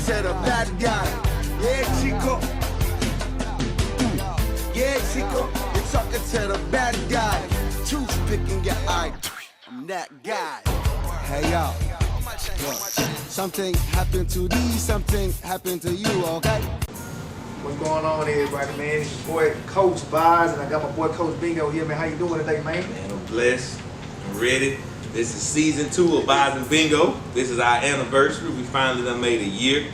to the bad guy. Yeah, Chico. Yeah, Chico. You're talking to the bad guy. Toothpicking your eye. I'm that guy. Hey, yo. Look, something happened to these, something happened to you, okay? What's going on, everybody, man? It's your boy, Coach Bazz, and I got my boy, Coach Bingo here, man. How you doing today, man? Man, I'm blessed. I'm ready. This is season 2 of Bazz and Bingo. This is our anniversary. We finally done made a year.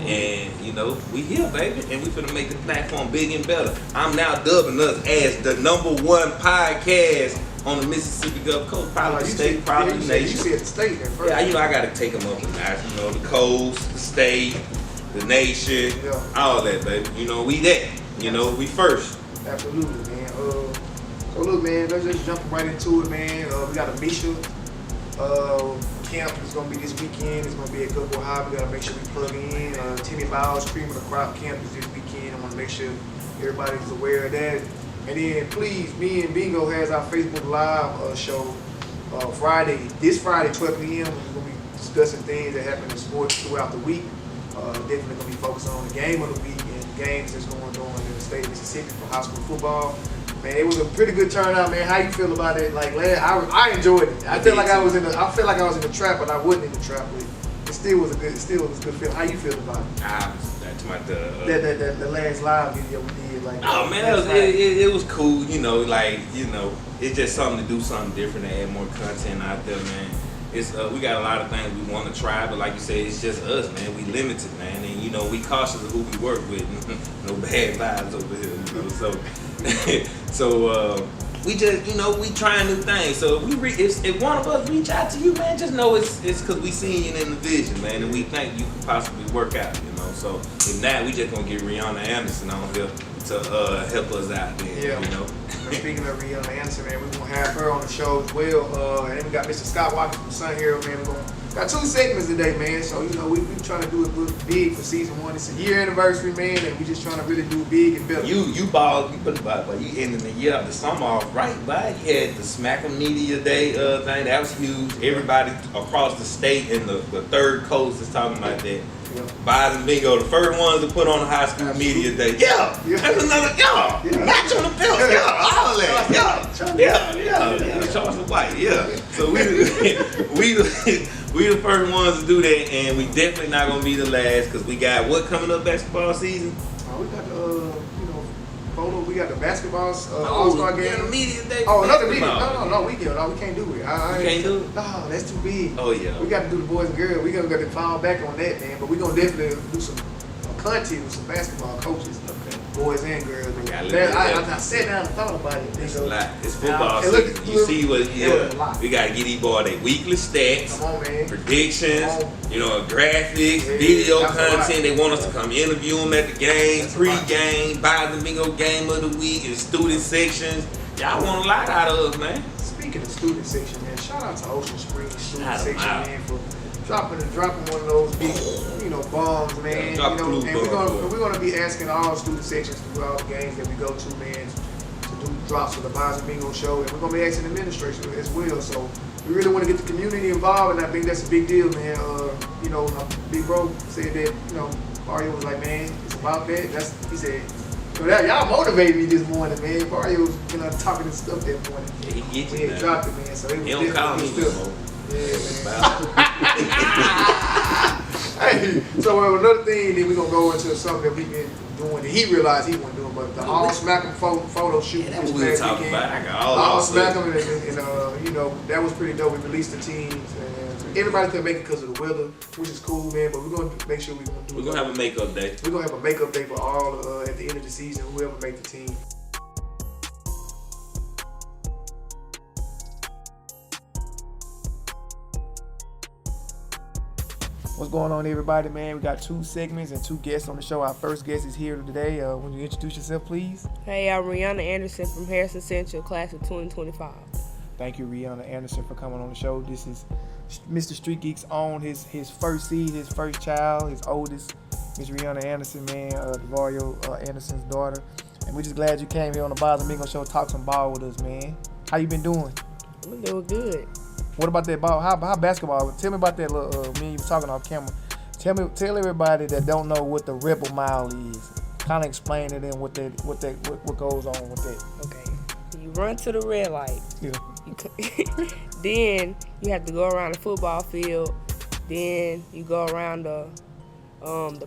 And, you know, we here, baby. And we finna make the platform big and better. I'm now dubbing us as the #1 podcast on the Mississippi Gulf Coast. Probably the state, probably the nation. You said the state there first. Yeah, you know, I gotta take them up a notch. You know, the coast, the state, the nation, all that, baby. You know, we that. You know, we first. Absolutely, man. So look, man, let's just jump right into it, man. We got a Misha camp. It's gonna be this weekend. It's gonna be at Cocoa High. We gotta make sure we plug in. Timmy Bowles, Cream of the Crop camp is this weekend. I want to make sure everybody's aware of that. And then please, me and Bingo has our Facebook Live show Friday. This Friday, 12 p.m. We're gonna be discussing things that happen in sports throughout the week. Definitely gonna be focused on the game of the week and games that's going on in the state of Mississippi for high school football. Man, it was a pretty good turnout, man. How you feel about it? Like, I enjoyed it. I feel like I was in the trap, but I wasn't in the trap. But it still was a good feeling. How you feel about it? The last live video we did, like. Oh man, it was cool. You know, like, you know, it's just something to do something different and add more content out there, man. It's we got a lot of things we want to try, but like you said, it's just us, man. We limited, man, and you know we cautious of who we work with. No bad vibes over here, you know. So we just, you know, we trying new things. So if one of us reach out to you, man, just know it's because we seen you in the vision, man, and we think you could possibly work out, you know. So if not, we just gonna get Rihanna Anderson on here to help us out there, you know. Speaking of Rihanna Anderson, man, we're going to have her on the show as well. And then we got Mr. Scott Watkins from Sun Herald, man. Got 2 segments today, man. So, you know, we trying to do it big for season 1. It's a year anniversary, man, and we just trying to really do big and better. You ending the year, the summer off right, by. You had the Smacker Media Day thing. That was huge. Everybody across the state and the third coast is talking about that. Bazz and Bingo, the first ones to put on the high school media day. Yeah. That's another, match on the belt, all that, yeah, Charles White, So we the first ones to do that, and we definitely not gonna be the last, because we got what coming up basketball season? We got we got the basketball All-Star game. Yeah, the media day. Oh, another media. No, we can't do it. We can't do it? No, that's too big. Oh, yeah. We got to do the boys and girls. We got to fall back on that, man. But we're going to definitely do some content with some basketball coaches. Okay. Boys and girls. I sat down and thought about it. It's a lot. It's football season. You see what, we got to get these boys their weekly stats, predictions, you know, graphics, video content. They want us to come interview them at the game, pre-game, Bazz and Bingo game of the week, and student sections. Y'all want a lot out of us, man. Speaking of student section, man, shout out to Ocean Springs student section, man, for dropping one of those big, you know, bombs, man. You know, and we're gonna be asking all student sections throughout the games that we go to, man, to do drops for the Bazz and Bingo show, and we're gonna be asking administration as well. So we really want to get the community involved, and I think that's a big deal, man. You know, my big bro said that, you know, Mario was like, man, it's about that. He said. So y'all motivated me this morning, man. Mario was, you know, talking and stuff that morning. Yeah, he gets you, man. He dropped it, man. So it was don't call me no more. Yeah, man. Hey, so another thing, then we're going to go into something that we've been doing that he realized he wasn't doing, but the All Smack'em photo shoot. Yeah, that's what we were talking about. I got all Smack'em, and you know, that was pretty dope. We released the teams, and everybody couldn't make it because of the weather, which is cool, man, but we're going to make sure we're going to do it. We're going to have a makeup day. We're going to have a makeup day for all, at the end of the season, whoever make the team. What's going on, everybody, man? We got 2 segments and 2 guests on the show. Our first guest is here today. Will you introduce yourself, please? Hey, I'm Rihanna Anderson from Harrison Central, class of 2025. Thank you, Rihanna Anderson, for coming on the show. This is Mr. Street Geek's own, his first seed, his first child, his oldest, Miss Rihanna Anderson, man, DeVario Anderson's daughter. And we're just glad you came here on the Bazz and Bingo show, talk some ball with us, man. How you been doing? I'm doing good. What about that ball? How basketball? Tell me about that little me and you were talking off camera. Tell everybody that don't know what the Rebel Mile is. Kind of explain it and what goes on with that. Okay. You run to the red light. Yeah. Then you have to go around the football field. Then you go around the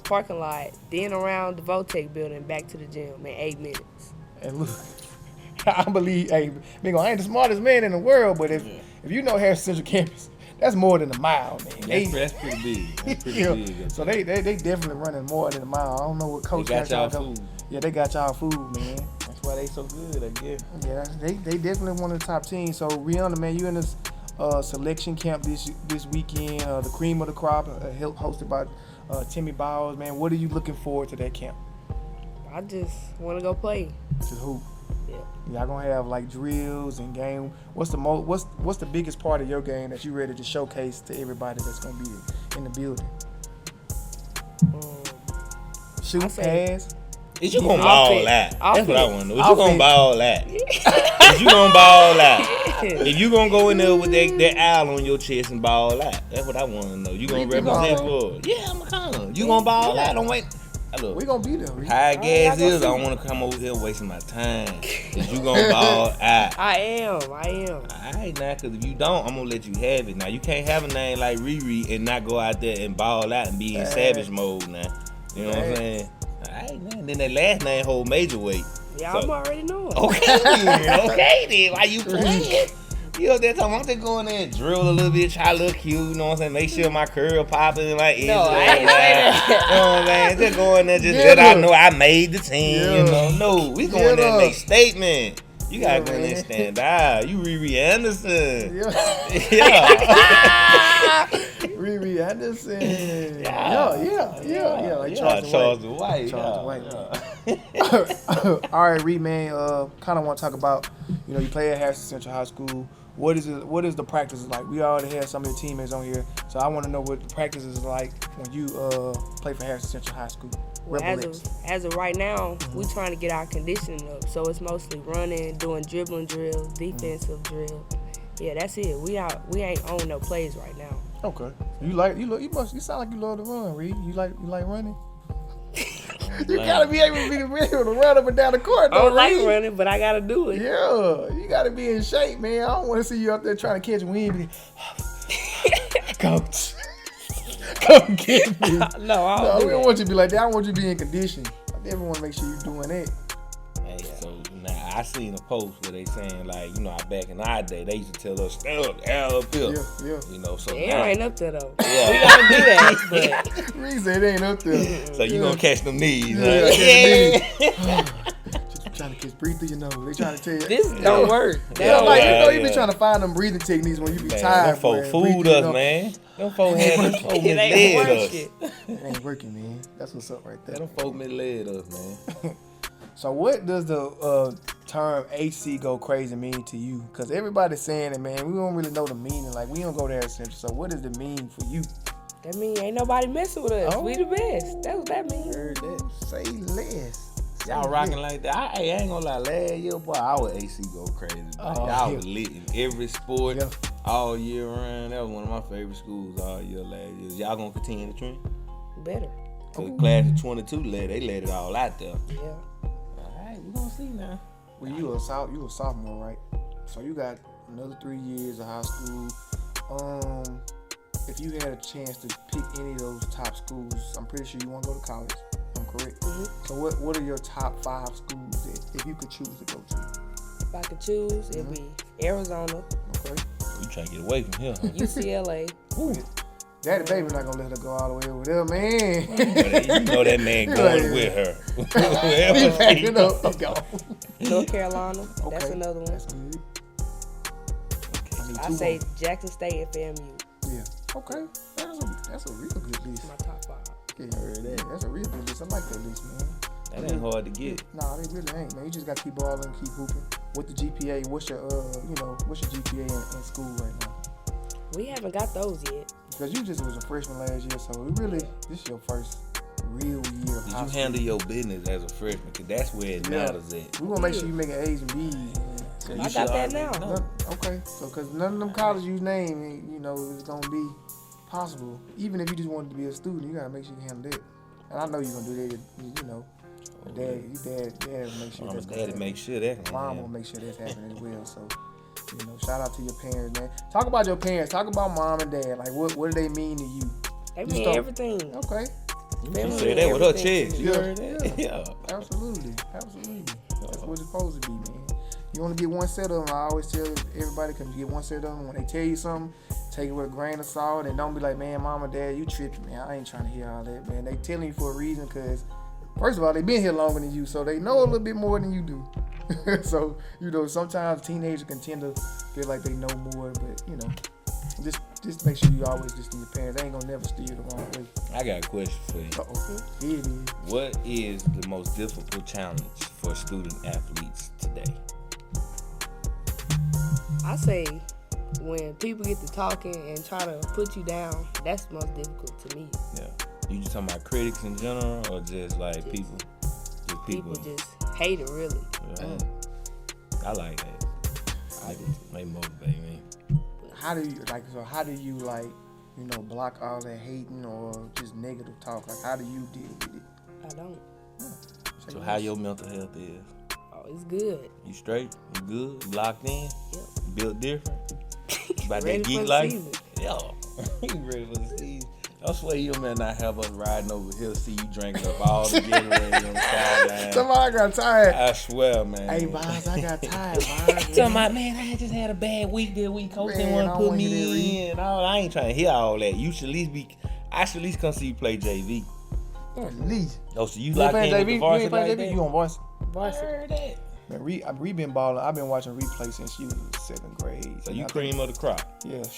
parking lot. Then around the Votech building, back to the gym in 8 minutes. And look, I believe, hey, I ain't the smartest man in the world, but if you know Harrison Central Campus, that's more than a mile, man. That's pretty big. That's pretty Yeah. big. So they definitely running more than a mile. I don't know what coach They got y'all doing. food. Yeah, they got y'all food, man. That's why they so good, I guess. Yeah, they definitely one of the top teams. So Rihanna, man, you in this selection camp this weekend, the cream of the crop, hosted by Timmy Bazz, man. What are you looking forward to that camp? I just want to go play. Just hoop. Yeah. Y'all gonna have like drills and game. What's the biggest part of your game that you ready to showcase to everybody that's gonna be in the building? Shoot, pass. Is you gonna ball out? That's what I want to know. Is you gonna Offense. ball out? Is you gonna ball out? If you gonna go in there with that owl on your chest and ball out, that's what I want to know. You gonna represent for? Yeah, I'm gonna come. You gonna ball out? Don't wait. Look, We gonna be there. high gas is. I don't want to come over here wasting my time. Cause you gonna ball out. I am. Alright now, cause if you don't, I'm gonna let you have it. Now you can't have a name like Riri and not go out there and ball out and be in savage mode now. You know what I'm saying? Alright man. Then that last name hold major weight. Yeah, So- I'm already knowing. Okay then. Okay then. Why you playing? You up there talking, I'm just going there and drill a little bit, try to look cute, you know what I'm saying? Make sure my curl popping like No, I ain't say that. You know what I'm saying? Just go in there, just let I know I made the team, you know. No, we going there and make statement. You gotta go in there and stand out. You Rihanna Anderson. Yeah. Rihanna Anderson. Yeah. Like Charles the White. Charles White. All right, Reed, man. Kind of want to talk about, you play at Harrison Central High School. What is the practices like? We already had some of your teammates on here, so I want to know what the practice is like when you play for Harrison Central High School. Well, as of right now, we trying to get our conditioning up. So it's mostly running, doing dribbling drills, defensive drill. Yeah, that's it. We ain't on no plays right now. Okay. You sound like you love to run, Reed. You like running? You gotta be able to run up and down the court. I don't like Reed. running, but I gotta do it. Yeah, you gotta be in shape, man. I don't want to see you out there trying to catch wind. Coach, come get me. No, We don't want you to be like that. I want you to be in condition. I definitely want to make sure you're doing that. Hey, so now I seen a post where they saying like, back in our day, they used to tell us, stand up, up here. Yeah. So It now, ain't up there though. Yeah. We gotta do that, but Reed said it ain't up there. So you gonna catch them knees, Yeah, right? Just trying to breathe through your nose. They trying to tell you. this don't work. That Yeah, don't like work. you be trying to find them breathing techniques when you be Man, tired. them folk boy. fooled Breathe through us, your- man. Them folk had them folk It ain't misled work us. shit. It ain't working, man. That's what's up right there. Them folk misled us, man. So what does the term AC go crazy mean to you? Because everybody's saying it, man. We don't really know the meaning. Like, we don't go there Central. So what does it mean for you? That mean ain't nobody messing with us. Oh. We the best. That's what that mean. Heard that. Say less. Y'all rocking like that. I ain't gonna lie, last year, boy, our AC go crazy. Oh, Y'all yeah. was lit in every sport Yeah. all year round. That was one of my favorite schools all year last year. Y'all gonna continue the trend? Better. So the class of 22 they let it all out there. Yeah. Alright, we gonna see now. Well, you a sophomore, right? So you got another 3 years of high school. If you had a chance to pick any of those top schools, I'm pretty sure you want to go to college. I'm correct. Mm-hmm. So what are your top 5 schools that if you could choose to go to? If I could choose, it'd be Arizona, Okay. You trying to get away from here, huh? UCLA. Daddy baby not gonna let her go all the way over there, man. You know that man going with her. Wherever He she packing up. I'm gone. North Carolina. That's Okay. another one. That's good. I need I two say more. Jackson State and FAMU. Yeah. Okay. That's a real good list. My top 5. Yeah, that's a real good list. I like that list, man. That ain't hard to get. Nah, they really ain't, man. You just gotta keep balling and keep hooping. With the GPA, what's your GPA in school right now? We haven't got those yet. Because you just was a freshman last year, so this is your first real year of Did high you school. handle your business as a freshman? Cause that's where it matters at. We wanna make sure you making A's and B's. Man. So I you got should that already now. know. Okay, so because none of them colleges you name, it's gonna be possible, even if you just wanted to be a student, you gotta make sure you handle that. And I know you're gonna do that. You know, dad will make sure that's Daddy make sure that. Mom will make sure that's happening as well. So, you know, shout out to your parents, man. Talk about your parents. Talk about mom and dad. Like, what do they mean to you? They mean everything. Okay. You said that with her chest. You heard that? Yeah. Absolutely. That's what it's supposed to be, man. You only get one set of them. I always tell everybody, because you get one set of them. When they tell you something, take it with a grain of salt and don't be like, man, mom or dad, you tripping, man. I ain't trying to hear all that, man. They telling you for a reason because, first of all, they been here longer than you, so they know a little bit more than you do. So, you know, sometimes teenagers can tend to feel like they know more, but, you know, just make sure you always listen to your parents. They ain't gonna never steer you the wrong way. I got a question for you. Uh-oh. Here it is. What is the most difficult challenge for student athletes today? I say when people get to talking and try to put you down, that's the most difficult to me. Yeah. You just talking about critics in general, or just like people? Just People just hate it, really. Yeah. I like that. I do. They motivate me. How do you like, you know, block all that hating or just negative talk? Like, how do you deal with it? I don't. So how your mental health is? Oh, it's good. You straight? You good? You locked in? Yep. You built different? About Ready that for geek the life? season. Yeah. You ready for the season? I swear you man not have us riding over here, see you drinking up all the Gatorade on the sideline. Somebody got tired. I swear, man. Hey, Bazz, I got tired, Bazz. Talking about, man, I just had a bad week that week. Coach didn't want to put me in. I ain't trying to hear all that. You should at least I should at least come see you play JV. At least. Oh, so you locked in with the varsity like that? You on varsity? I heard that. Man, Ree been balling. I've been watching replay since she was in 7th grade. So you cream of the crop. Yeah, it's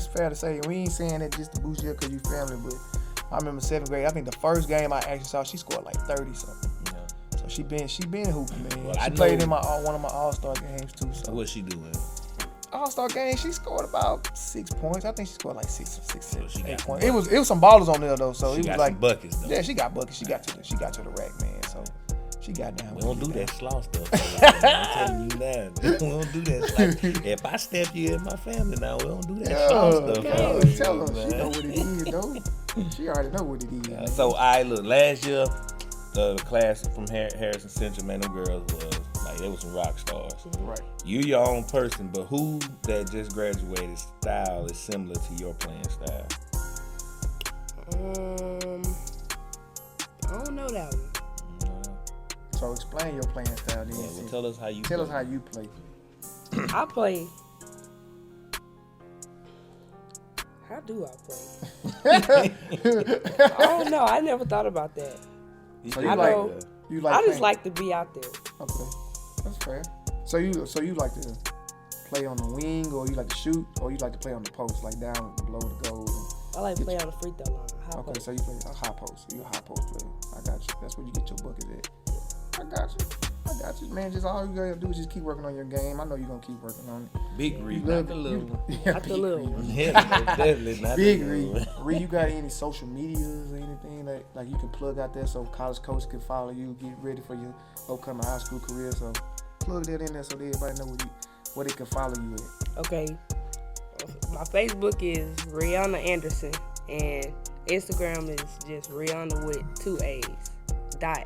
fair to say. We ain't saying that just to boost you because you family, but I remember 7th grade. I think the first game I actually saw, she scored like 30 something. Yeah. So she been hooping, man. Well, she played in one of my All-Star games too. So what's she doing? All-Star game, she scored about 6 points. I think she scored like 6, 8 points. It was some ballers on there though, so it was like some buckets though. Yeah, she got buckets. She got to the rack, man. So she got down. We don't do that slaw stuff. I'm telling you that. We don't do that slaw. If I step you in my family now, we don't do that slaw stuff. Tell her. She know what it is, though. She already know what it is. So look, last year, the class from Harrison Central, man, them girls was like, they was some rock stars. Right. You your own person, but who that just graduated style is similar to your playing style? I don't know that one. So explain your playing style then. Yeah, well, tell us how you play. I play. How do I play? I don't know. I never thought about that. So I just like to be out there. Okay, that's fair. So you like to play on the wing, or you like to shoot, or you like to play on the post, like down below the goal? I like to play on the free throw line. Okay, so you play a high post. So you're a high post player. I got you. That's where you get your buckets at. I got you, man. Just all you gotta do is just keep working on your game. I know you're gonna keep working on it. Big Reed, not the little one. Not the little one. Yeah, definitely not Big the little one. Reed, you got any social medias or anything that like you can plug out there so college coaches can follow you, get ready for your upcoming high school career? So plug that in there so that everybody know where they can follow you at. Okay. My Facebook is Rihanna Anderson, and Instagram is just Rihanna with 2 A's. .aa.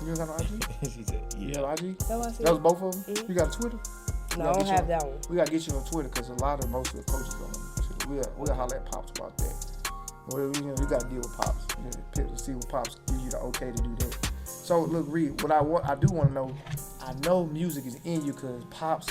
You got an IG? She said, yeah. You have an IG? That was both of them? Mm-hmm. You got a Twitter? No, I don't have that one. We got to get you on Twitter because most of the coaches on Twitter. We'll holler at Pops about that. Well, we got to deal with Pops. To see what Pops gives you the okay to do that. So, look, Reed, what I do want to know, I know music is in you because Pops,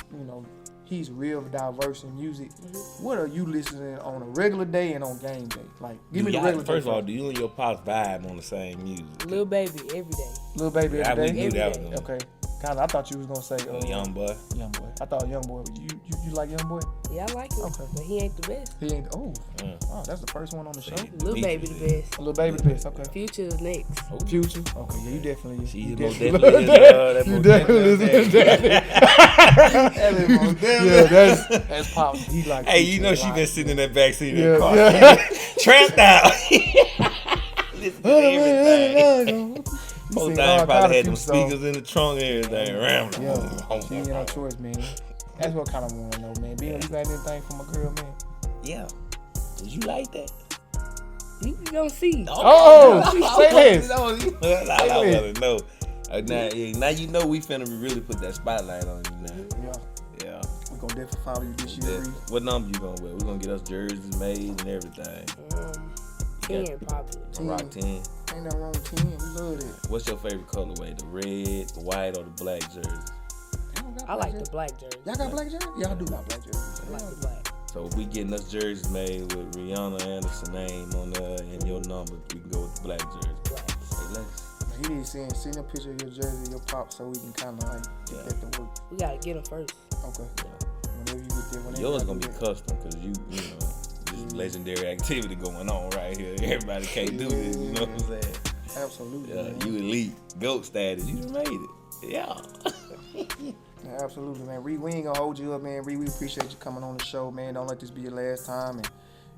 he's real diverse in music. Mm-hmm. What are you listening on a regular day and on game day? Like, give me the regular day. First of all, do you and your Pops vibe on the same music? Lil Baby every day. Lil Baby every day? Every day. Okay. Kind of, I thought you was going to say... Young Boy. Young Boy. I thought Young Boy. You like Young Boy? Yeah, I like him. Okay. But he ain't the best. He ain't... Oh, that's the first one on the show. Lil Baby the best. Lil Baby the best, okay. Future is next. Oh. Future? Okay, yeah, you definitely... You definitely is. Yeah, that's Pops. He like... Hey, you know she been sitting in that backseat of the car. Trapped out. Listen to everything. Most time probably had them speakers in the trunk and everything. Yeah, she ain't no choice, man. That's what I kind of want to know, man. Man, Bingo, you got anything for my girl, man? Yeah. Did you like that? You gonna see. Oh, say this. I want to know. Now you know we finna really put that spotlight on you now. Yeah. We're going to definitely follow you this year. What number you gonna wear? We're gonna get us jerseys made and everything. 10 probably. Rock 10. Ain't nothing wrong with 10. We love that. What's your favorite colorway? The red, the white, or the black jersey? I like the black jersey. Y'all got black jerseys? Y'all do got black jerseys. I like the black. So if we getting us jerseys made with Rihanna Anderson name on there and your number, we can go with the black jersey. Black. Hey, Lex. He need to send a picture of your jersey, your pop, so we can kind of like get that to work. We gotta get them first. Okay. Whenever you get there, Yours gonna be custom because you know, this legendary activity going on right here. Everybody can't do this, you know what I'm saying? Absolutely. Yeah, Man. you elite, GOAT status. You done made it. Yeah. Yeah, absolutely, man. Reed, we ain't gonna hold you up, man. Reed, we appreciate you coming on the show, man. Don't let this be your last time, and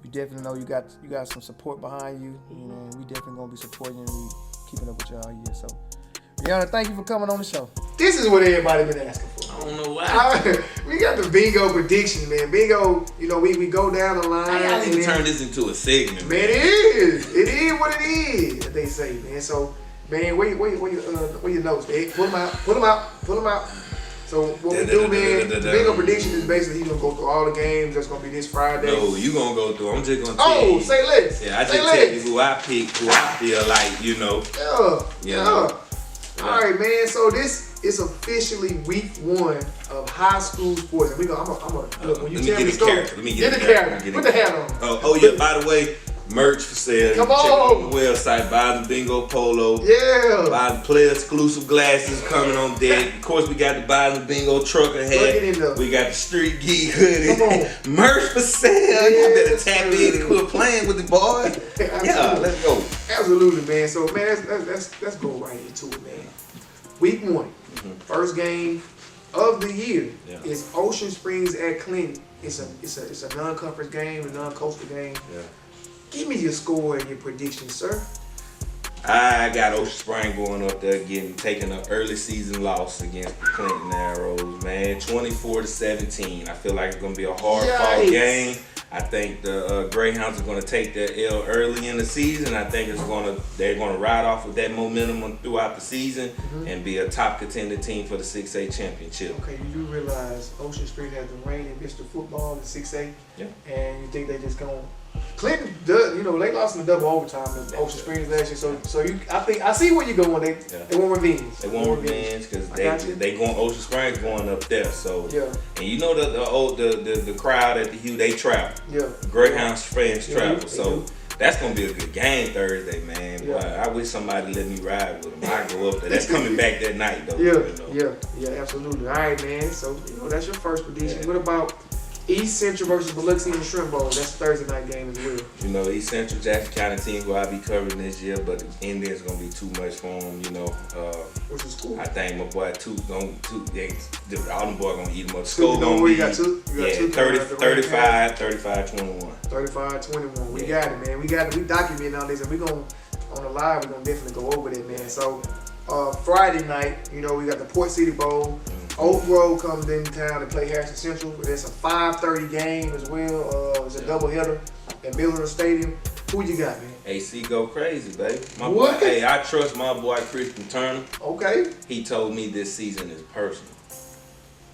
you definitely know you got some support behind you. You know, and we definitely gonna be supporting you and we keeping up with you all year. So, Rihanna, thank you for coming on the show. This is what everybody been asking for. I don't know why. We got the bingo prediction, man. Bingo, you know, we go down the line. I need to turn this into a segment, Man, it is. It is what it is, they say, man. So, man, where your notes, man? Pull them out. So what we do, man, the bingo prediction is basically he's gonna go through all the games. That's gonna be this Friday. No, you gonna go through. I'm just gonna tell you. Say less. Yeah, I just tell you who I pick, who I feel like, you know. Yeah. All right, man. So this is officially week 1 of high school sports, and I'm gonna look when you tell me the score. Let me get the character. Put the hat on. Oh yeah. By the way, merch for sale. Come Check on. out the website. Buy the Bingo Polo. Yeah. Buy the player exclusive glasses coming on deck. Of course, we got the Buy the Bingo trucker hat. We got the Street Geek hoodie. Come on. Merch for sale. You better tap in and quit playing with the boys. Yeah, let's go. Absolutely, man. So, man, let's go right into it, man. Week 1, first game of the year is Ocean Springs at Clinton. It's a non-conference game, a non-coastal game. Yeah. Give me your score and your prediction, sir. I got Ocean Spring going up there taking an early season loss against the Clinton Arrows, man. 24-17. I feel like it's gonna be a hard-fought game. I think the Greyhounds are gonna take their L early in the season. I think they're gonna ride off with that momentum throughout the season and be a top contender team for the 6A championship. Okay, you do realize Ocean Springs has the reigning Mr. Football in 6A. Yeah. And you think they just gonna Clinton, you know, they lost in the double overtime in Ocean Springs last year, so I see where you're going. They want revenge. They want revenge because they going Ocean Springs going up there. So and you know the crowd at the Hugh, they travel. Yeah. Greyhounds fans travel. So that's gonna be a good game Thursday, man. Yeah. Boy, I wish somebody let me ride with them. I go up there. That's coming back that night though. Yeah, absolutely. All right, man. So you know that's your first prediction. What about East Central versus Biloxi in the Shrimp Bowl? That's a Thursday night game as well. You know, East Central, Jackson County team who I'll be covering this year, but the Indians gonna be too much for them. You know, what's the score? I think my boy all them boys gonna eat them up. Score gonna be 35-21. 35-21. We got it, man. We documenting all this, and we gonna on the live. We gonna definitely go over that, man. So Friday night, you know, we got the Port City Bowl. Oak Grove comes in town to play Harrison Central. It's a 5:30 game as well. It's a doubleheader at Miller Stadium. Who you got, man? AC go crazy, baby. My boy, hey, I trust my boy Christian Turner. Okay. He told me this season is personal.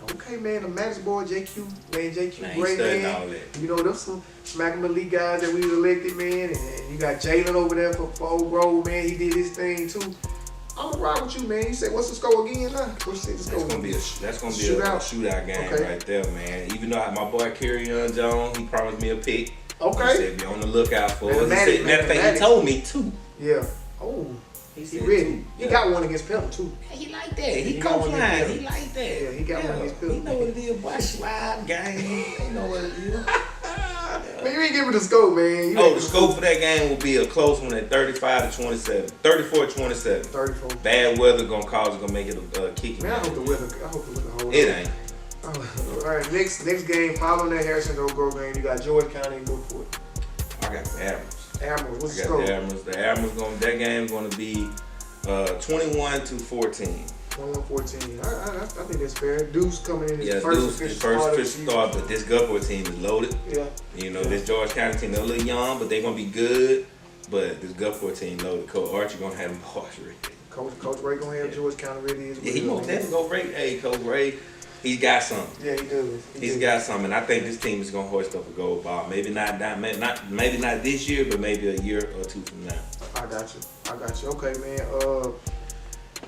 Okay, man. The Magic boy, JQ, man, great man. All that. You know, there's some Smack 'em Elite guys that we elected, man. And you got Jalen over there for Oak Grove, man. He did his thing too. I'm gonna ride with you, man. You say, what's the score again now? What's the score? That's gonna be a shootout game right there, man. Even though my boy Kerryon Jones, he promised me a pick. Okay. He said be on the lookout for it. Matter of fact, he told me too. Yeah. Oh. He ready. He got one against Pelham too. He like that. He co-flying. He like that. Yeah, he got one against Pelham. He know what it is, boy. Slide game. He know what it is. Man, you ain't giving the scope, man. The scope for that game will be a close one at 35-27. 34-27. 34. Bad weather gonna make it a kicking. Man, I hope the weather holds. It ain't. All right, next game, following that Harrison Oak Grove game, you got George County and Brookport. I got the Admirals. What's the score? The Admirals. That game's gonna be 21-14. 21-14. I think that's fair. Deuce coming in his first Deuce, official first start. official start, but this Gulfport team is loaded. Yeah. You know, this George County team, they're a little young, but they're going to be good. But this Gulfport team loaded. Coach Archie going to have them boys ready. Coach Ray going to have George County ready as well. Yeah, he most definitely go Ray. Hey, Coach Ray, he's got something. Yeah, he does. He's got something. I think this team is going to hoist up a gold ball. Maybe not this year, but maybe a year or two from now. I got you. Okay, man.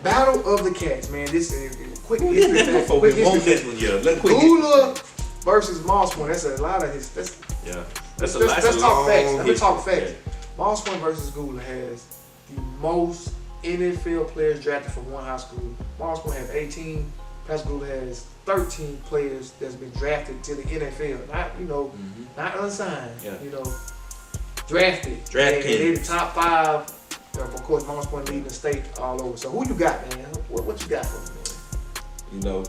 Battle of the Cats, man. This is quick history fact. Before we want this one, yeah. Let's quick. Gula versus Moss Point. That's a lot of his. Let's talk facts. Let me talk facts. Yeah. Moss Point versus Gula has the most NFL players drafted from one high school. Moss Point has 18. Pascagoula has 13 players that's been drafted to the NFL. Not not unsigned. Yeah. Drafted. Draft They're the top 5. Of course, Moss Point leading the state all over. So who you got, man? What you got for me, man?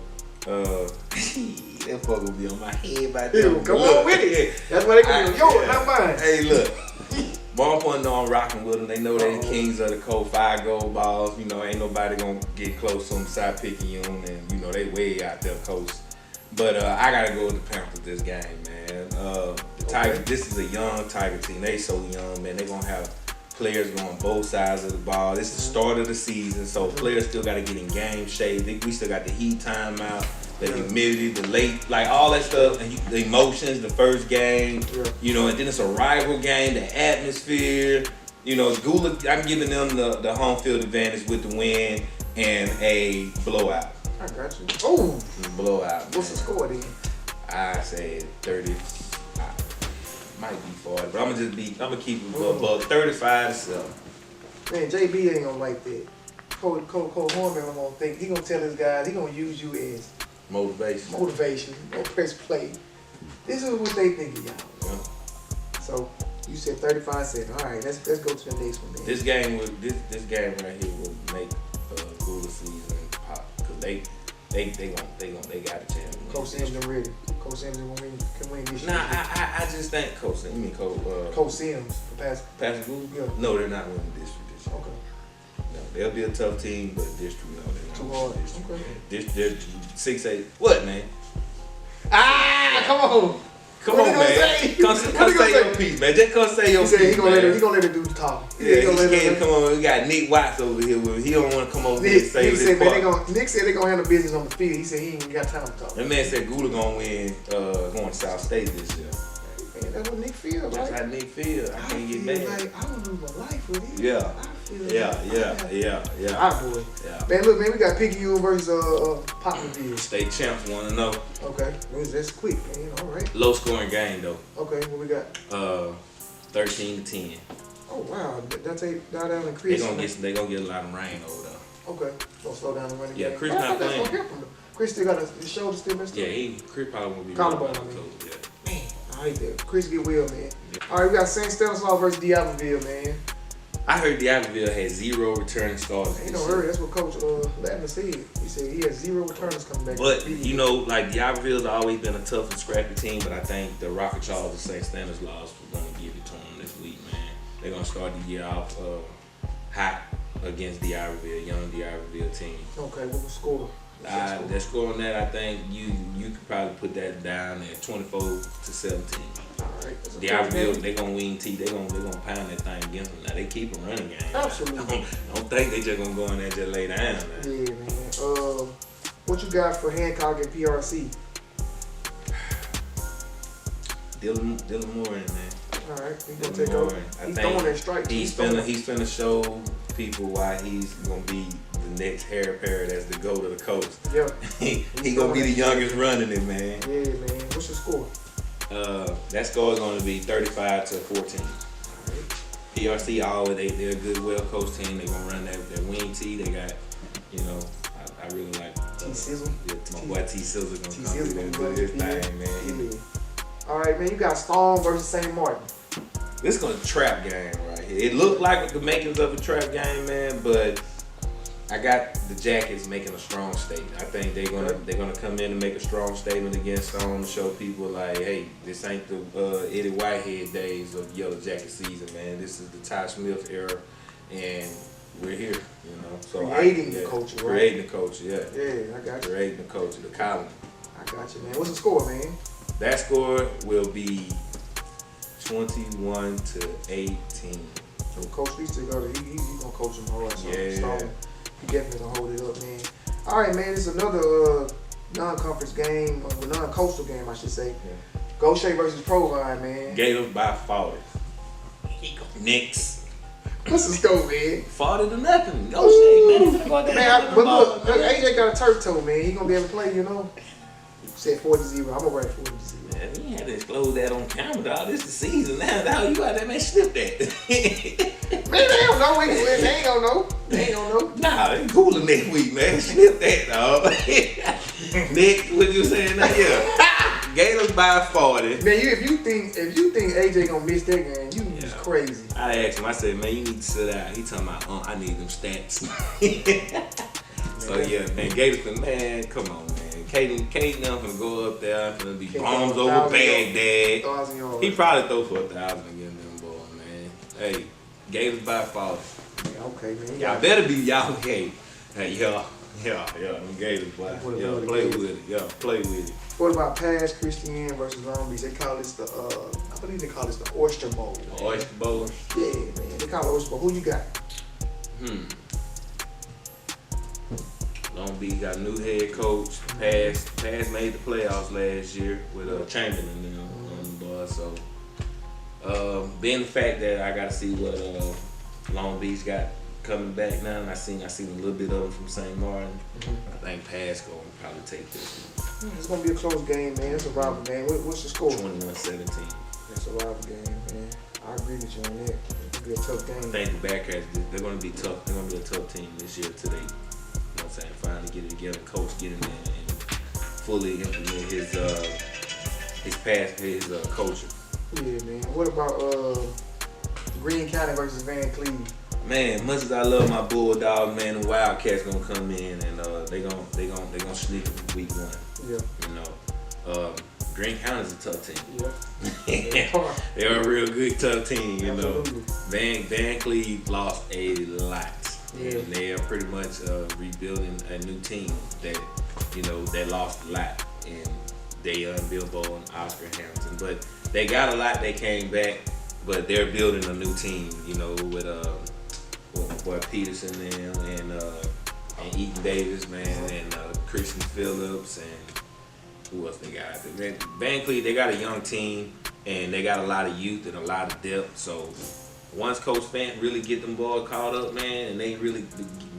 That fuck will be on my head by Here, then. come on with it. That's why they gonna be yours, not mine. Hey, look. Moss Point know I'm rocking with them. They know they the kings of the cold. 5 gold balls. Ain't nobody gonna get close to them, side picking you, and they way out there coast. But I gotta go with the Panthers this game, man. The Tigers. This is a young Tiger team. They so young, man. They gonna have players going both sides of the ball. This is the start of the season, so players still got to get in game shape. We still got the heat timeout, the humidity, the late, like all that stuff, and the emotions, the first game, and then it's a rival game, the atmosphere. Gula, I'm giving them the home field advantage with the win and a blowout. I got you. Oh, blowout. What's the score then? I say 30. Might be 40, but I'm gonna keep it above 35-7. Man, JB ain't gonna like that. Cole Horman gonna think he gonna tell his guys he gonna use you as motivation. Don't press play. This is what they think of y'all. Yeah. So you said 35-7. All right, let's go to the next one, man. This game right here will make Gula season pop because they got a chance. Coach Sims done ready. Coach Sims can win this year. Nah, I just think Coach Sims. You mean Coach Sims for Pascagoula? Yeah. No, they're not winning district this year. Okay. No, they'll be a tough team, but district, no, they're not. Too hard. Okay. They're 6-8. What, man? Come on. Come on, man. Come say your piece, man. Just come say your piece, he gonna let it do the talk. Yeah, he's scared to come over. We got Nick Watts over here. He don't want to come over here and say his part. Nick said they gonna handle business on the field. He said he ain't got time to talk. That man said Gula gonna win going to South State this year. Man, that's what Nick feels. That's how Nick feel. I can't get mad. Like, I don't lose my life with it. Yeah. Yeah. All right, boy. Yeah. Man, look, man, we got Picayune versus Poplarville. State champs 1-0. Okay, that's quick, man. All right. Low scoring game though. Okay, what we got? 13-10. Oh wow, that's down and Chris. They gonna get a lot of rain over there. Okay, so slow down the running Yeah, game. Chris not playing. Chris still got his shoulder still messed up. Yeah, Chris probably won't be. Collarbone, Yeah. Man, I hate that. Chris get well, man. All right, we got St. Stanislaus versus D'Iberville, man. I heard D'Iberville had 0 returning starters. Ain't no hurry. That's what Coach Ladner said. He said he has 0 returners coming back. But like D'Iberville's always been a tough and scrappy team. But I think the Rocket Charles of St. Stanislaus are going to give it to them this week, man. They're going to start the year off hot against D'Iberville, young D'Iberville team. Okay, what was the score? The score on that, I think you could probably put that down at 24-17. Alright. D'Iberville, they gonna win T. They gonna pound that thing against them. Now they keep a running game. Absolutely. Don't think they just gonna go in there and just lay down, man. Yeah, man. What you got for Hancock and PRC? Dylan Moore, man. All right, he's gonna take over. He's throwing that strike. He's finna show people why he's gonna be the next Harry Parrott as the GOAT of the coast. Yeah. he gonna be the youngest running it, man. Yeah, man. What's your score? That score is gonna be 35-14. All right. PRC they're a good, well-coached team. They're gonna run that wing T. They got, I really like T-Sizzle. Yeah, my boy T-Sizzle gonna come through and do his thing, man. Yeah. All right, man. You got Storm versus St. Martin. This is gonna trap game right here. It looked like the makings of a trap game, man, but I got the Jackets making a strong statement. I think they're gonna come in and make a strong statement against Stone to show people like, hey, this ain't the Eddie Whitehead days of Yellow Jacket season, man. This is the Ty Smith era, and we're here. You know, so Creating the culture, right? Creating the culture, yeah. Yeah, I got you. Creating the culture, the colony. I got you, man. What's the score, man? That score will be 21-18. So Coach Lee still got it. He's gonna coach him hard. So Yeah. Stone, he definitely gonna hold it up, man. All right, man. It's another non-conference game, or non-coastal game, I should say. Yeah. Gaucher versus Provine, man. Gators by 40. Knicks. What's the score, man? 40-0. Go Shay, man. Man, but look, AJ got a turf toe, man. He gonna be able to play, you know. Said 40-0. I'm gonna write 40-0. Man, you had to disclose that on camera, dog. This is the season now. Dog, you out there, man, slip that. Man, they don't know. They ain't gonna know. They ain't gonna know. Nah, it's cooler next week, man. Slip that, dog. Nick, what you saying now? Yeah. Gators by 40. Man, if you think AJ gonna miss that game, you just crazy. I asked him, I said, man, you need to sit out. He talking about, I need them stats. So yeah, man, Gators, man, come on, man. Caden now finna go up there, finna be bombs over Baghdad. 1,000 yards. He probably throw for 1,000 again, them boy, man. Hey, Gators by 40. Yeah, okay, man. Y'all better be y'all okay. Hey, yeah, them Gators, boy. Yeah, play with it. Yeah, play with it. What about Pass Christian versus Long Beach? They call this I believe they call this the Oyster Bowl. Oyster Bowl. Yeah, man. They call it Oyster Bowl. Who you got? Long Beach got a new head coach. Pass made the playoffs last year with Chamberlain on the board. So, being the fact that I got to see what Long Beach got coming back now, and I seen a little bit of it from St. Martin. I think Pass gonna probably take this one. It's gonna be a close game, man. It's a rival game. What's the score? 21-17. It's a rival game, man. I agree with you on that. It'll be a tough game. I think the Bearcats, they're gonna be tough. They're gonna be a tough team this year today. You know what I'm saying? Finally get it together, coach get in there and fully implement his culture. Yeah, man. What about Greene County versus Van Cleve? Man, much as I love my Bulldogs, man, the Wildcats gonna come in and they gonna sneak it week one. Yeah. You know, Greene County's a tough team. Yeah. They're a real good tough team. You Absolutely. know, Van Cleve lost a lot. Yeah. And they are pretty much rebuilding a new team that lost a lot in Dayon Bilbo and Oscar Hamilton. But they got a lot. They came back, but they're building a new team. You know, with my boy Peterson and Eaton Davis, man, and Christian Phillips, and who else they got? Van Cleve, they got a young team, and they got a lot of youth and a lot of depth. So once Coach Fant really get them boys caught up, man, and they really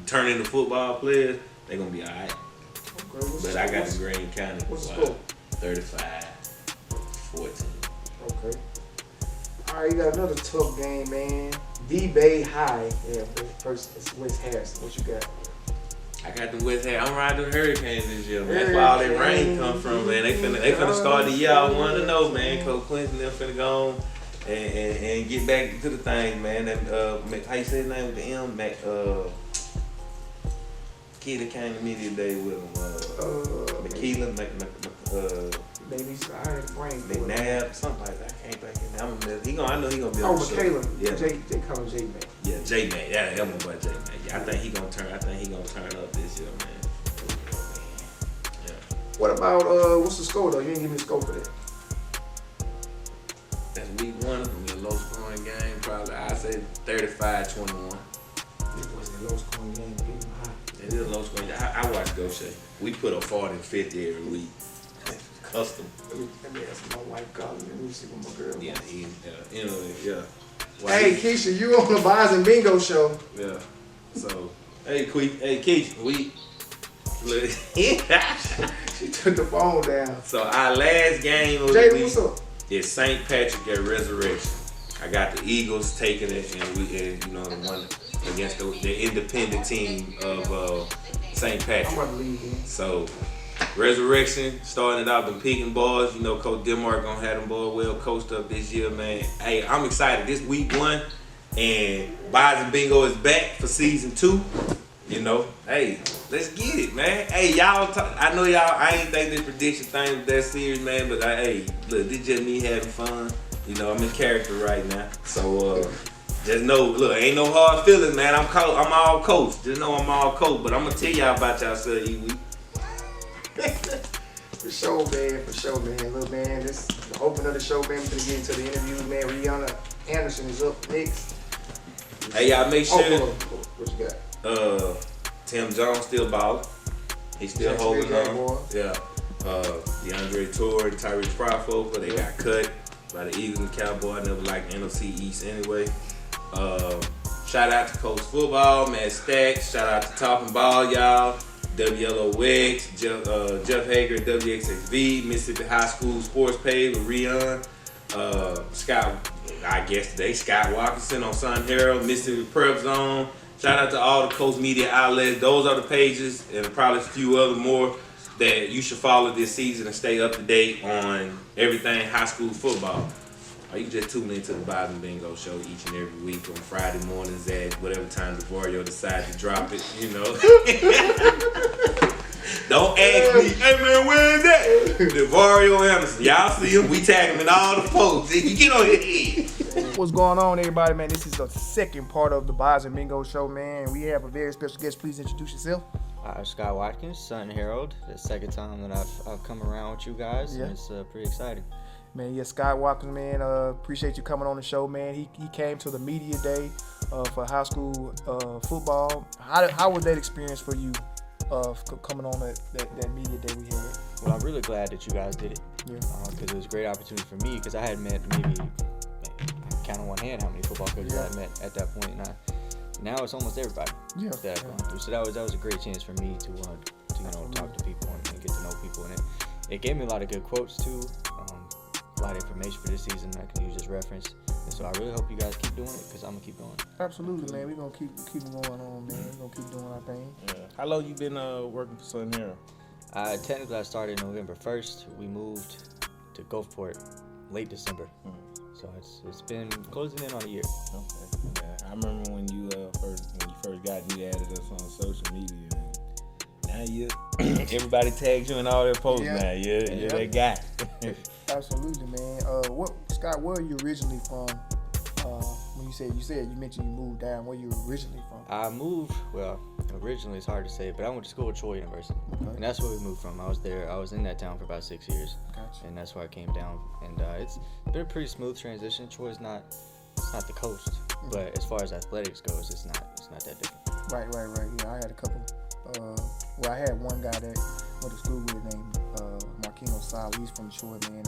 turn into football players, they're going to be all right. Okay, But I got the Greene County. What's the score? 35-14. Okay. All right, you got another tough game, man. D-Bay High. Yeah, first it's West Harrison. What you got? I got the West Ham. I'm riding the Hurricanes this year, man. That's where all that rain come from, man. They finna start the year out 1-0, man. Coach Clinton, they're finna go on and get back to the thing, man. And how you say his name with the M? Kid that came to me the other day with him. McKeelan, Maybe I had a brain. McNabb, something like that. I can't think of him. I know he gonna be Oh, on the show. McKeelan. Yeah. They call him J-Man. Yeah, J-Man. Yeah, that one boy J-Man. Yeah, I think he gonna turn up this year, man. Yeah. What about what's the score though? You didn't give me the score for that. That's week one. It's gonna be a low scoring game. Probably I'd say 35-21. It was a low scoring game. It is a low scoring. I watch Gaucher. We put a 40 and 50 every week. Custom. Let me ask my wife calling me. Let me see what my girl Yeah, wants. yeah. Hey Keisha, you on the Bazz and Bingo show? Yeah. So, hey Keisha, we. Look. She took the phone down. So our last game of the Jada, week what's up? is St. Patrick at Resurrection. I got the Eagles taking it, and the one against the independent team of St. I'm Patrick. about to leave here. So Resurrection starting it out, the Pekin boys. You know, Coach Denmark gonna have them boys well coached up this year, man. Hey, I'm excited. This week one, and Bazz and Bingo is back for season 2. You know, hey, let's get it, man. Hey, y'all, I know y'all, I ain't think this prediction thing was that serious, man, but hey, look, this just me having fun. You know, I'm in character right now. So, Just know, look, ain't no hard feelings, man. I'm all coach. Just know I'm all coach. But I'm gonna tell y'all about y'all E-Week. For sure, man. Look, man, this is the opening of the show, man. We're gonna get into the interview, man. Rihanna Anderson is up next. Hey, y'all make sure. What you got? Tim Jones still balling. He's still holding on. Yeah. DeAndre Torrey, Tyrese Crawford, they got cut by the Eagles and Cowboys. I never liked NFC East anyway. Shout out to Coach Football, Matt Stacks. Shout out to Talking Ball, y'all. WLOX, Jeff Hager, WXXV, Mississippi High School Sports Page with Rihanna. Scott Watkins on Sun Herald, Mississippi Prep Zone. Shout out to all the Coast Media outlets. Those are the pages, and probably a few other more that you should follow this season and stay up to date on everything high school football. Or you can just tune into the Bazz and Bingo show each and every week on Friday mornings at whatever time DeVario decides to drop it, you know. Don't ask me, hey man, where is that? DeVario Anderson. Y'all see him, we tag him in all the posts. You get on your head. What's going on, everybody, man? This is the second part of the Bazz and Bingo show, man. We have a very special guest. Please introduce yourself. Scott Watkins, Sun Herald. The second time that I've come around with you guys, and it's pretty exciting. Man, yeah, Scott Watkins, man, appreciate you coming on the show, man. He came to the media day for high school football. How was that experience for you coming on that media day we had? Well, I'm really glad that you guys did it. Yeah. Because it was a great opportunity for me, because I had met maybe, I count on one hand how many football coaches I had met at that point. And now it's almost everybody that I've gone through. So that was a great chance for me to talk to people and get to know people. And it gave me a lot of good quotes too. A lot of information for this season I can use as reference. And so I really hope you guys keep doing it, because I'm going to keep going. Absolutely, man. We're going to keep going on, man. We're going to keep doing our thing. Yeah. How long you been working for Sun Herald? Technically, I started November 1st. We moved to Gulfport late December. So it's been closing in on a year. Okay. Yeah. I remember when you first got, you added us on social media. Now everybody tags you in all their posts now. You're that guy. Absolutely, man. Scott, where are you originally from? When you mentioned you moved down, where you originally from? I moved, originally it's hard to say, but I went to school at Troy University. Okay. And that's where we moved from. I was in that town for about 6 years. Gotcha. And that's where I came down. And it's been a pretty smooth transition. Troy's not the coast, but as far as athletics goes, it's not that different. Right. Yeah, I had a couple. I had one guy that went to school with named Marquino Sal. He's from Troy, man.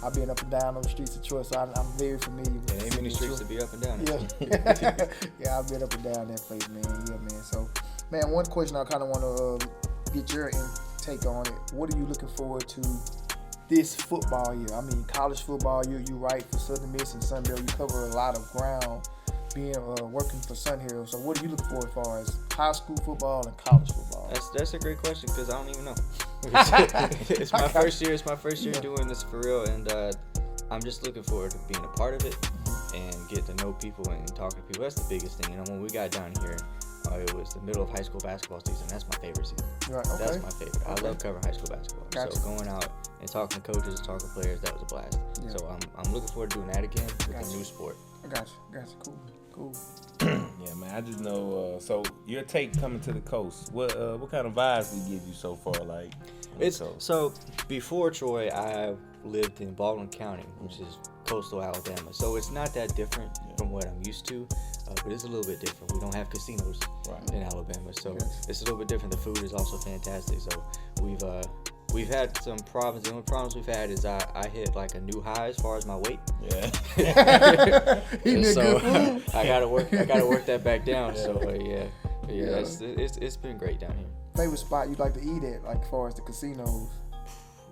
I've been up and down on the streets of Troy, so I'm very familiar with it. Ain't many streets to be up and down. Yeah. Yeah, I've been up and down that place, man. Yeah, man. So, man, one question I kind of want to get your take on it. What are you looking forward to this football year? I mean, college football, you write for Southern Miss and Sunbelt. You cover a lot of ground working for Sun Herald. So what are you looking for as far as high school football and college football? That's a great question, because I don't even know. It's my first year. It's my first year doing this for real, and I'm just looking forward to being a part of it and get to know people and talking to people. That's the biggest thing. When we got down here, it was the middle of high school basketball season. That's my favorite season. Right, okay. That's my favorite. Okay. I love covering high school basketball. Gotcha. So going out and talking to coaches and talking to players, that was a blast. Yeah. So I'm looking forward to doing that again with a new sport. I got you. Cool. Yeah, man. I just know. So your take coming to the coast. What kind of vibes did it give you so far? Like, so before Troy, I lived in Baldwin County, which is coastal Alabama. So it's not that different from what I'm used to, but it's a little bit different. We don't have casinos in Alabama, so it's a little bit different. The food is also fantastic. So we've had some problems. The only problems we've had is I hit like a new high as far as my weight. Yeah. So I gotta work that back down. So it's been great down here. Favorite spot you'd like to eat at, like as far as the casinos?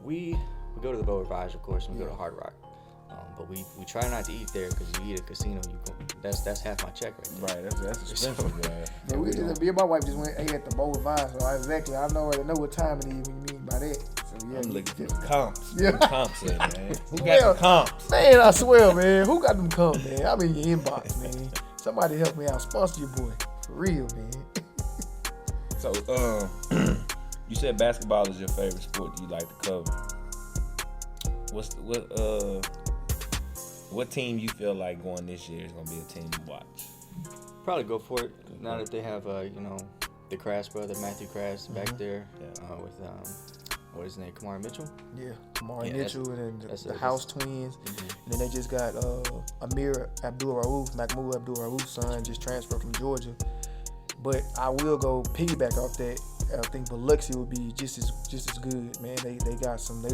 We go to the Beau Rivage, of course, and we go to Hard Rock. But we try not to eat there, because you eat at a casino, that's half my check right there. Right, that's expensive, man. Yeah, me and my wife just went at the Beau Rivage, so I know what time it is when you mean by that. So yeah, I'm looking for the comps. Yeah. The comps in, man. Who got the comps? Man, I swear, man. Who got them comps, man? I'm in your inbox, man. Somebody help me out. Sponsor your boy. For real, man. So, you said basketball is your favorite sport that you like to cover. What team you feel like going this year is gonna be a team to watch? Probably go for it. Now that they have, the Crash brother, Matthew Crash, back there with what is his name, Kamar Mitchell. Yeah, Kamari Mitchell and then the that's House twins, and then they just got Mahmoud Abdul-Rauf's son, just transferred from Georgia. But I will go piggyback off that. I think Biloxi will be just as good, man. They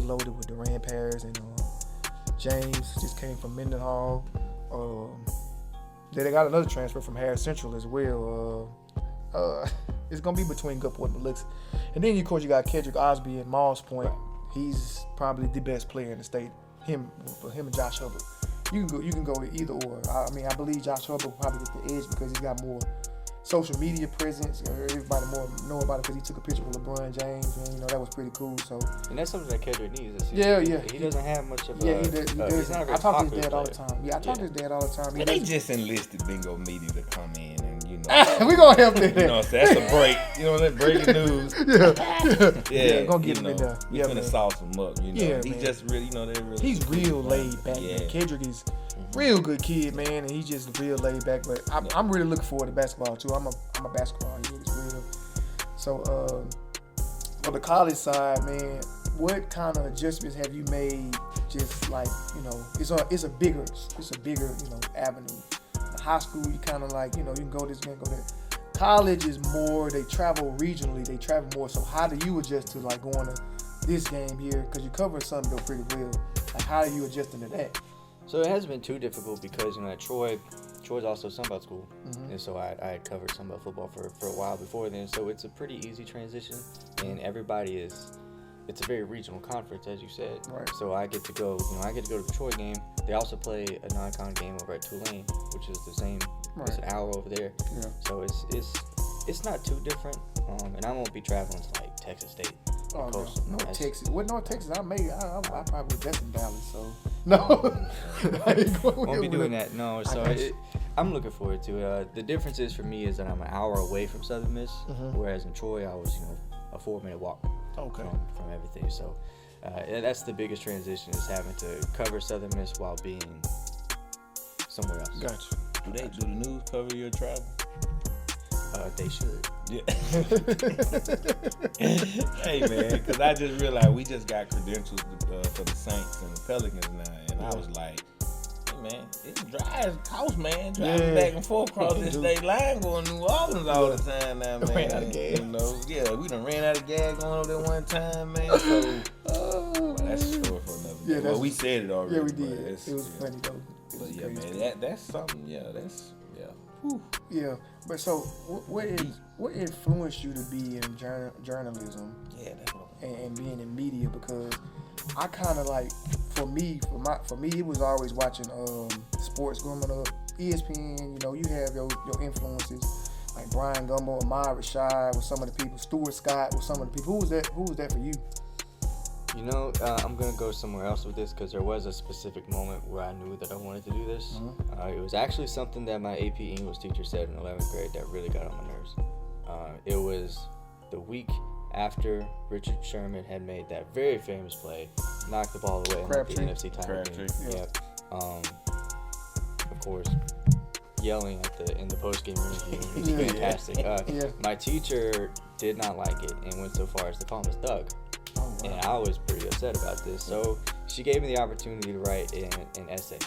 loaded with Durant Paris and James just came from Mendenhall. They got another transfer from Harris Central as well. It's gonna be between Gulfport and Biloxi, and then of course you got Kedrick Osby and Moss Point. He's probably the best player in the state. Him and Josh Hubbard. You can go with either or. I believe Josh Hubbard will probably get the edge because he's got more social media presence. Everybody more know about it because he took a picture with LeBron James, and that was pretty cool. So, and that's something that Kedrick needs. Yeah. He doesn't have much of a. Yeah, he does. He's not a very I talk to his popular dad all the player. time. Yeah, I talk to his dad all the time. But they just enlisted Bingo Media to come in and we gonna help that. so that's a break. That breaking news. Yeah, gonna get him in there. We finna sauce him up. Yeah, he man. just really, they really. He's real laid back. Yeah. Man. Kedrick is real good kid, man, and he's just real laid back. But I'm really looking forward to basketball too. I'm a basketball kid, it's real. So for the college side, man, what kind of adjustments have you made? Just like it's a bigger avenue. High school, you kind of like you can go this, you can go there. College is more. They travel regionally. They travel more. So how do you adjust to like going to this game here? Because you cover something though pretty well. Like how are you adjusting to that? So it hasn't been too difficult because at Troy's also Sunbelt school, and so I had covered Sunbelt football for a while before then. So it's a pretty easy transition, and it's a very regional conference, as you said. Right. So I get to go. I get to go to the Troy game. They also play a non-con game over at Tulane, which is the same. Right. It's an hour over there. Yeah. So it's not too different. And I won't be traveling to like Texas State. Oh Coastal. no, Texas. What North Texas? I probably that's in Dallas. So no, I ain't going Won't be with doing it. that. No. So I'm looking forward to it. The difference is for me is that I'm an hour away from Southern Miss, whereas in Troy I was a 4-minute walk. Okay. From everything. So that's the biggest transition is having to cover Southern Miss while being somewhere else. Gotcha. Do the news cover your travel? They should. Yeah. Hey man, because I just realized we just got credentials for the Saints and the Pelicans now, and I was like, hey man, it's dry as coast, man. Driving back and forth across this state line going to New Orleans all the time now, man. Ran out of gas. We done ran out of gas going over there one time, man. So that's a story for another day. Well, we said it already. Yeah, we did. It was funny though. But yeah, man, that's something. Yeah, that's Whew. Yeah, but so what influenced you to be in journalism? Yeah, that's what. And being in media, because I kind of like for me it was always watching sports growing up. ESPN, you have your influences like Brian Gumbo, Ahmad Rashad with some of the people, Stuart Scott with some of the people. Who was that for you? I'm gonna go somewhere else with this because there was a specific moment where I knew that I wanted to do this. It was actually something that my AP English teacher said in 11th grade that really got on my nerves. It was the week after Richard Sherman had made that very famous play, knocked the ball away in the NFC title game. Yep. Of course, yelling in the post-game interview was fantastic. My teacher did not like it and went so far as to call him his thug. Oh, wow. And I was pretty upset about this. So she gave me the opportunity to write an essay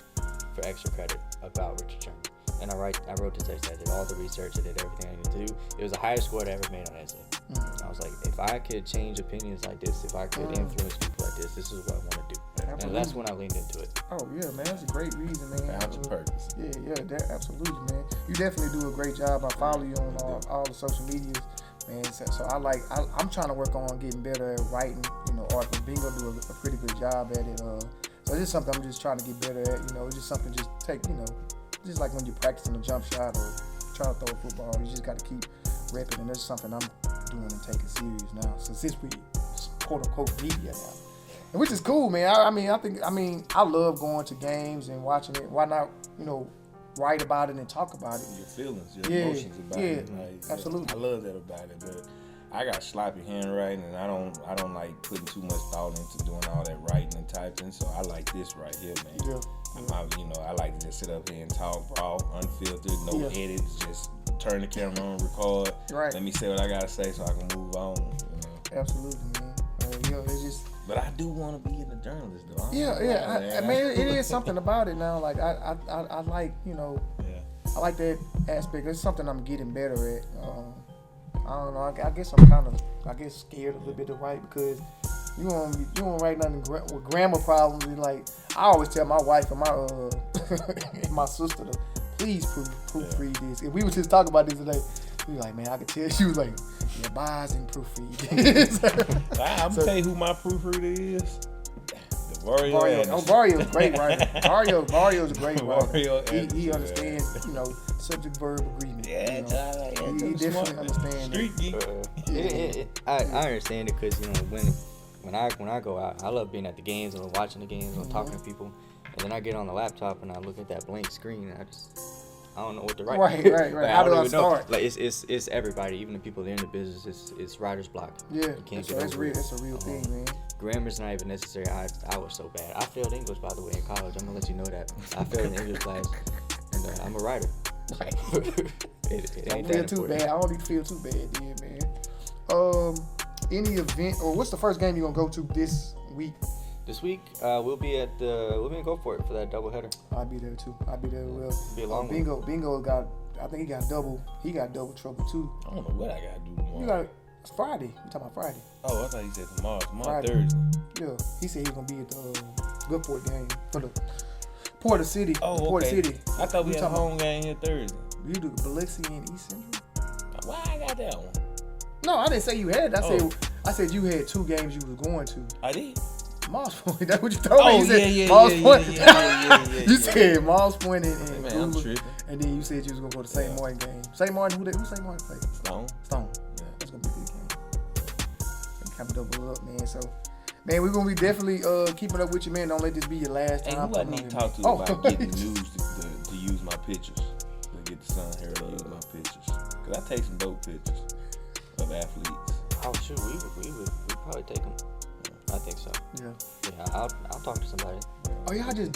for extra credit about Richard Sherman. And I wrote the text. I did all the research. I did everything I needed to do. It was the highest score I ever made on essay. I was like, if I could change opinions like this, if I could influence people like this is what I want to do. Absolutely. And that's when I leaned into it. Oh yeah, man, that's a great reason, man. Found your purpose. Yeah, absolutely, man. You definitely do a great job. I follow you on all the social medias, man. So I'm trying to work on getting better at writing, articles. Bingo do a pretty good job at it. So it's just something I'm just trying to get better at. It's just something just take, just like when you're practicing a jump shot or trying to throw a football, you just got to keep repping, and that's something I'm doing and taking serious now. So since we quote unquote media now, which is cool, man. I love going to games and watching it. Why not, write about it and talk about it? Your feelings, your emotions about it. Absolutely. I love that about it, but I got sloppy handwriting, and I don't like putting too much thought into doing all that writing and typing. So I like this right here, man. Yeah. I like to just sit up here and talk raw, unfiltered, no edits, just turn the camera on, record. Right. Let me say what I gotta say so I can move on. Absolutely, man. It's just. But I do want to be in the journalist though. I mean, it is something about it now. Like I like, I like that aspect. It's something I'm getting better at. I don't know. I guess I'm kind of, scared a little bit to write because you won't write nothing with grammar problems. And like I always tell my wife and my and my sister to please proofread this. If we was just talking about this today, we was like, man, I could tell. She was like, yeah, Bazz and proofread this. I'm gonna tell you who my proofreader is. Vario Anderson. Vario's a great writer. Vario's a great writer. He understands, subject verb agreement. Yeah, he definitely understands. Street geek. I understand it because when I go out, I love being at the games and watching the games and talking to people, and then I get on the laptop and I look at that blank screen and I don't know what to write. Right. Like, How do I start? Like it's everybody, even the people that are in the business. It's writer's block. Yeah, you can't get that's over real. it. That's a real thing, man. Grammar's not even necessary. I was so bad. I failed English, by the way, in college. I'm gonna let you know that. I failed an English class, and I'm a writer. So it ain't feel that too important. bad. I don't need to feel too bad, then, man. Any event or what's the first game you gonna go to this week? This week, we'll be in Go For It for that doubleheader. I'll be there too. I'll be there. Well, Be a long one. Bingo got. I think he got double trouble too. I don't know what I gotta do tomorrow. You got it's Friday. We talking about Friday. Oh, I thought you said tomorrow. Tomorrow Friday. Thursday. Yeah, he said he was gonna be at the Goodport game for the Port of City. Oh, okay. Port City. I thought we had a talking home game here Thursday. You do Biloxi and East Central? Why I got that one? No, I didn't say you had. Oh. I said you had two games you was going to. I did. Moss Point. That's what you told me. Oh, You said yeah, Moss Point. yeah. You said Moss Point and Man, I'm Gula, tripping. and then you said you was gonna go to St. Martin game. St. Martin, who St. Martin play? Stone. Stone. Yeah. That's gonna be a good game. Kind of double up, man. So, man, we're gonna be definitely keeping up with you, man. Don't let this be your last Hey, time. who I need to talk to about getting news to use my pictures? To get the Sun Herald to use my pictures. Because I take some dope pictures of athletes. Oh shoot, we would probably take them. I think so. Yeah. Yeah, I'll talk to somebody. Oh, y'all just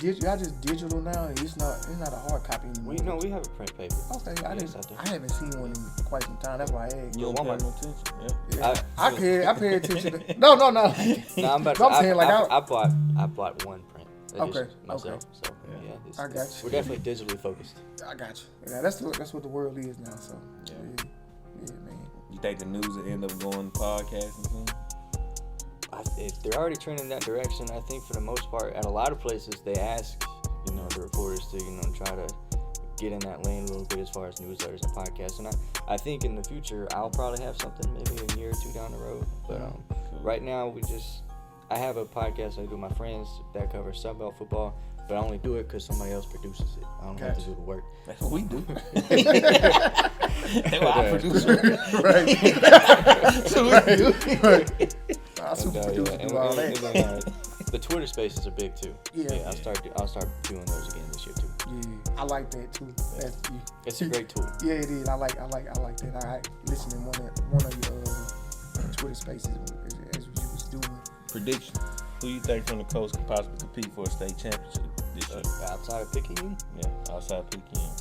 digital now. It's not a hard copy anymore. We have a print paper. Okay, I Yes, I haven't seen one in quite some time. That's why I asked. You don't pay no attention. Yeah. I pay attention. No. No, I'm about to. I'm saying, like, I bought one print edition myself. Okay. So yeah, I got you. we're definitely digitally focused. I got you. Yeah, that's what the world is now. So Yeah. yeah, man. You think the news will end up going podcasting soon? They're already trending that direction. I think for the most part, at a lot of places, they ask the reporters to try to get in that lane a little bit as far as newsletters and podcasts. And I think in the future, I'll probably have something maybe a year or two down the road. But right now, I have a podcast I do with my friends that covers Sunbelt football, but I only do it because somebody else produces it. I don't have to do the work. That's what we do. That's what I produce. Right. That's what we do. Right. Our super producer do all that. The Twitter spaces are big too. Yeah. I'll start doing those again this year too. Yeah, I like that too. It's a great tool. Yeah, it is. I like that. I listened in one of your Twitter spaces as you was doing. Prediction. Who you think from the coast could possibly compete for a state championship this year? Outside of Picayune? Yeah, outside Picayune.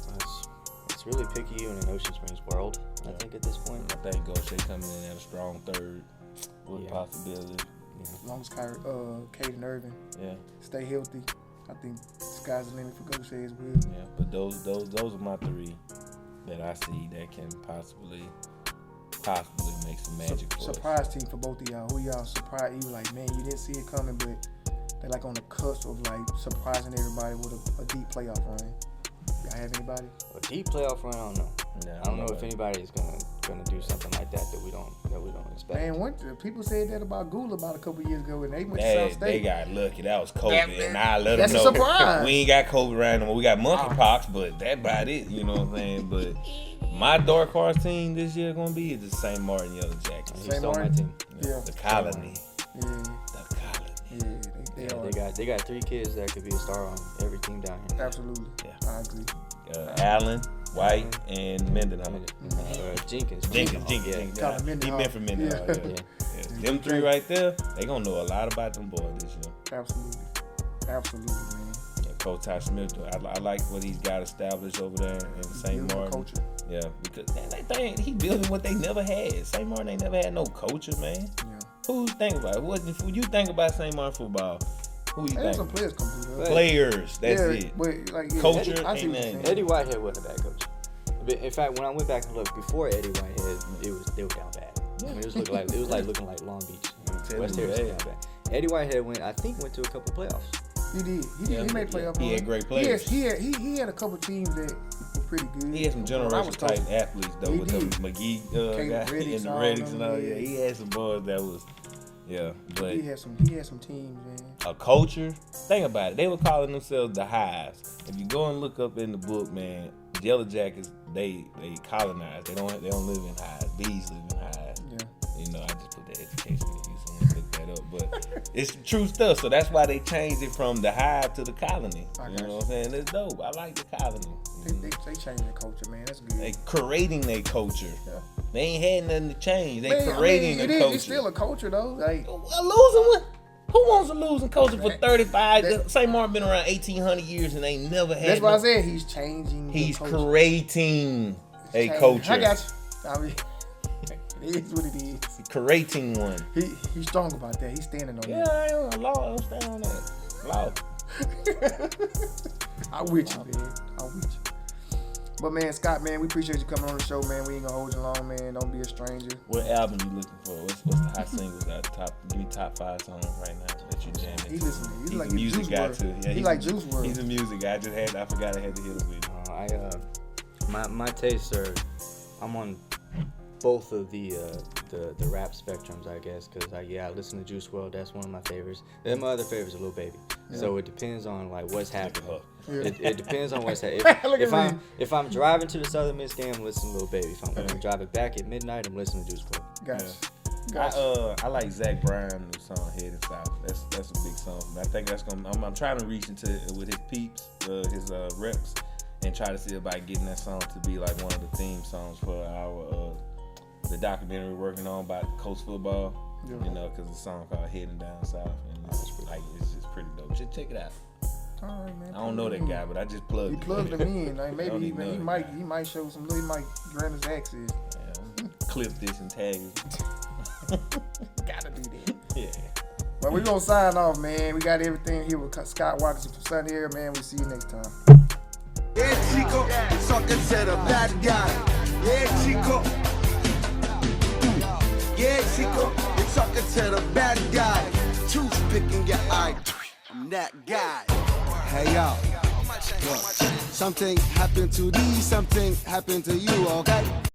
It's really Picayune and Ocean Springs world, I think, at this point. I think Gaucher coming in at a strong third with possibility. As long as Caden Irvin stay healthy, I think sky's the limit for Gaucher as well. Yeah, but those are my three that I see that can possibly make some magic for us. Surprise team for both of y'all. Who y'all surprised? You were like, man, you didn't see it coming, but they're like on the cusp of like surprising everybody with a deep playoff run. Y'all have anybody? A deep playoff run, I don't know. Yeah, I don't know if anybody is gonna do something like that we don't expect. Man, people said that about Gula about a couple years ago, and they went to South State. They got lucky. That was COVID, and I let them That's know. a surprise. We ain't got COVID right now. We got monkeypox, but that about it. You know what I'm saying? But my dark horse team this year gonna be is the St. Martin Yellow Jackets. He's still on my team. Yeah. The Colony. Yeah. The Colony. Yeah, they got three kids that could be a star on every team down here. Absolutely. Yeah. I agree. Allen, White, and Mendenhall. Jenkins. Colin He Mendenhall. meant for Mendenhall. Yeah. Them three right there, they gonna know a lot about them boys this year. Absolutely, man. Yeah, Coach Ty Smith. I like what he's got established over there in St. Martin. Culture. Yeah, because he building what they never had. St. Martin ain't never had no culture, man. Yeah. Who you think about? When you think about St. Martin football, who you think? Some players come through there. Players, that's it. But Culture, I see what you're saying. Eddie Whitehead wasn't a bad coach. But in fact, when I went back and looked before Eddie Whitehead, they were down bad. I mean, it was looking like Long Beach. West Harris was down bad. Eddie Whitehead went to a couple playoffs. He did. He made playoffs. He had great players. He had a couple teams that were pretty good. He had some generational type athletes though, with the McGee guy and the Reddicks and all. Yeah, he had some boys that was. Yeah, but he had some teams, man. A culture. Think about it. They were calling themselves the Hives. If you go and look up in the book, man, Yellow Jackets they colonized. They don't live in hives. Bees live in hives. Yeah. You know, I just put that education in you, so I'm gonna look that up. But it's true stuff. So that's why they changed it from the hive to the colony. You know what I'm saying? It's dope. I like the colony. They changed their culture, man. That's good. They creating their culture. Yeah. They ain't had nothing to change. They creating their culture. It's still a culture though. Like a losing one. Who wants a losing culture for 35? St. Martin been around 1,800 years and they never had. That's why I said he's changing. He's creating a culture. I got you. I mean, it is what it is. Creating one. He's strong about that. He's standing on that. Yeah, I ain't law. I'm standing on that. Law. I'm with you, man. I'm with you. But man, Scott, man, we appreciate you coming on the show, man. We ain't gonna hold you long, man. Don't be a stranger. What album you looking for? What's the hot singles got top? Give me top 5 songs right now that you jamming. He listening. He's like a music guy too. Yeah, he like Juice WRLD. He's a music guy. I forgot I had to hit him with. My tastes are, I'm on both of the rap spectrums, I guess, because I listen to Juice WRLD. That's one of my favorites. Then my other favorite is Lil Baby. Yeah. So it depends on like what's happening. Yeah. It depends on what's happening. If I'm driving to the Southern Miss game, I'm listening to Lil Baby. If I'm driving back at midnight, I'm listening to Juice WRLD. Gotcha. I like Zach Bryan's new song "Head and South." That's a big song. I think that's gonna. I'm trying to reach into with his peeps, his reps, and try to see about getting that song to be like one of the theme songs for our the documentary we're working on about coast football. Yeah. You know, because the song called "Heading Down South," and it's just pretty dope. Just check it out. All right, man. I don't know that guy, but I just plugged. You plugged him in. Like maybe he might show some. He might grant his access. Yeah, clip this and tag it. Gotta do that. Yeah. But we're gonna sign off, man. We got everything here with Scott Watkins from Sunny Air, man. We'll see you next time. Yeah, Chico, talking to the bad guy. Yeah, Chico. Yeah, Chico, you're talking to the bad guy. Toothpicking your eye. I'm that guy. Hey, yo. Look, something happened to these, something happened to you, okay?